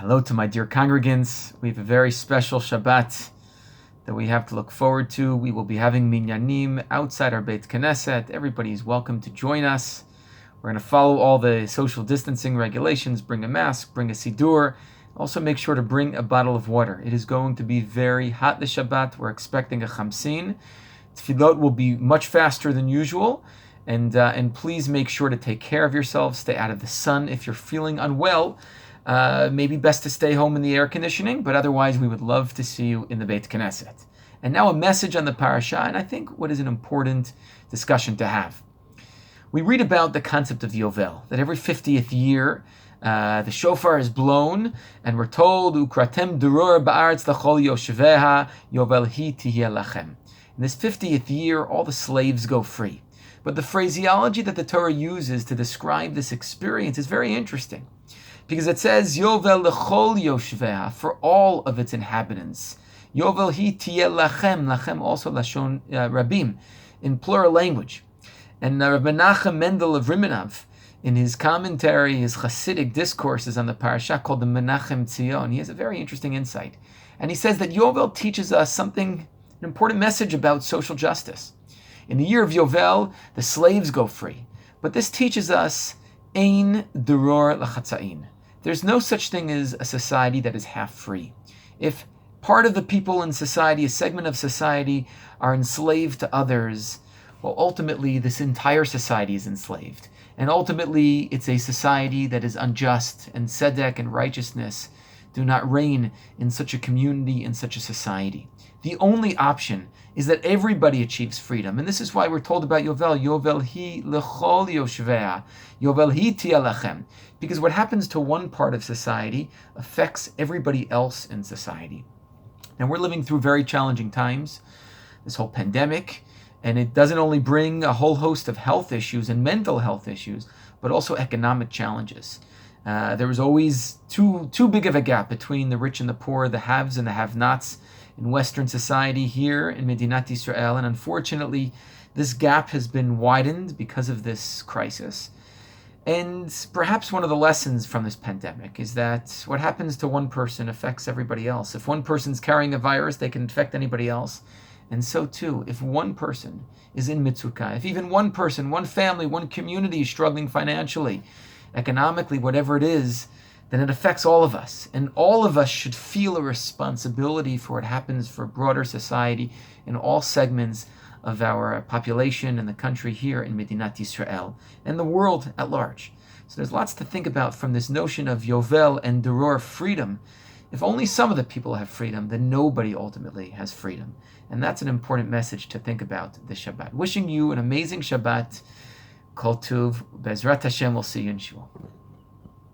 Hello to my dear congregants. We have a very special Shabbat that we have to look forward to. We will be having minyanim outside our Beit Knesset. Everybody is welcome to join us. We're going to follow all the social distancing regulations, bring a mask, bring a siddur. Also make sure to bring a bottle of water. It is going to be very hot this Shabbat. We're expecting a chamsin. Tefillot will be much faster than usual. And please make sure to take care of yourselves. Stay out of the sun. If you're feeling unwell, maybe best to stay home in the air conditioning, but otherwise we would love to see you in the Beit Knesset. And now a message on the Parshat, and I think what is an important discussion to have. We read about the concept of Yovel, that every 50th year the shofar is blown, and we're told, Ukratem durur ba'aretz lachol yosheveha, Yovel hi tihye lachem. In this 50th year, all the slaves go free. But the phraseology that the Torah uses to describe this experience is very interesting. Because it says, Yovel lechol yoshveha, for all of its inhabitants. Yovel hi tiyeh lachem, lachem also lashon rabim, in plural language. And Rabbi Menachem Mendel of Rimenov, in his commentary, his Hasidic discourses on the parasha called the Menachem Tzion, he has a very interesting insight. And he says that Yovel teaches us something, an important message about social justice. In the year of Yovel, the slaves go free. But this teaches us, Ein duror lachatzain. There's no such thing as a society that is half free. If part of the people in society, a segment of society, are enslaved to others, well, ultimately, this entire society is enslaved. And ultimately, it's a society that is unjust, and tzedek and righteousness do not reign in such a community, in such a society. The only option is that everybody achieves freedom. And this is why we're told about Yovel. Yovel hi lechol yoshveha. Yovel hi tiyeh lachem. Because what happens to one part of society affects everybody else in society. And we're living through very challenging times, this whole pandemic, and it doesn't only bring a whole host of health issues and mental health issues, but also economic challenges. There was always too big of a gap between the rich and the poor, the haves and the have-nots in Western society here in Medinat Israel. And unfortunately, this gap has been widened because of this crisis. And perhaps one of the lessons from this pandemic is that what happens to one person affects everybody else. If one person's carrying a virus, they can infect anybody else. And so too, if one person is in mitzukah, if even one person, one family, one community is struggling financially, economically, whatever it is, then it affects all of us. And all of us should feel a responsibility for what happens for broader society in all segments of our population and the country here in Medinat Israel and the world at large. So there's lots to think about from this notion of Yovel and Duror freedom. If only some of the people have freedom, then nobody ultimately has freedom. And that's an important message to think about this Shabbat. Wishing you an amazing Shabbat. Kol Tuv. Bezrat Hashem, we'll see you in Shul.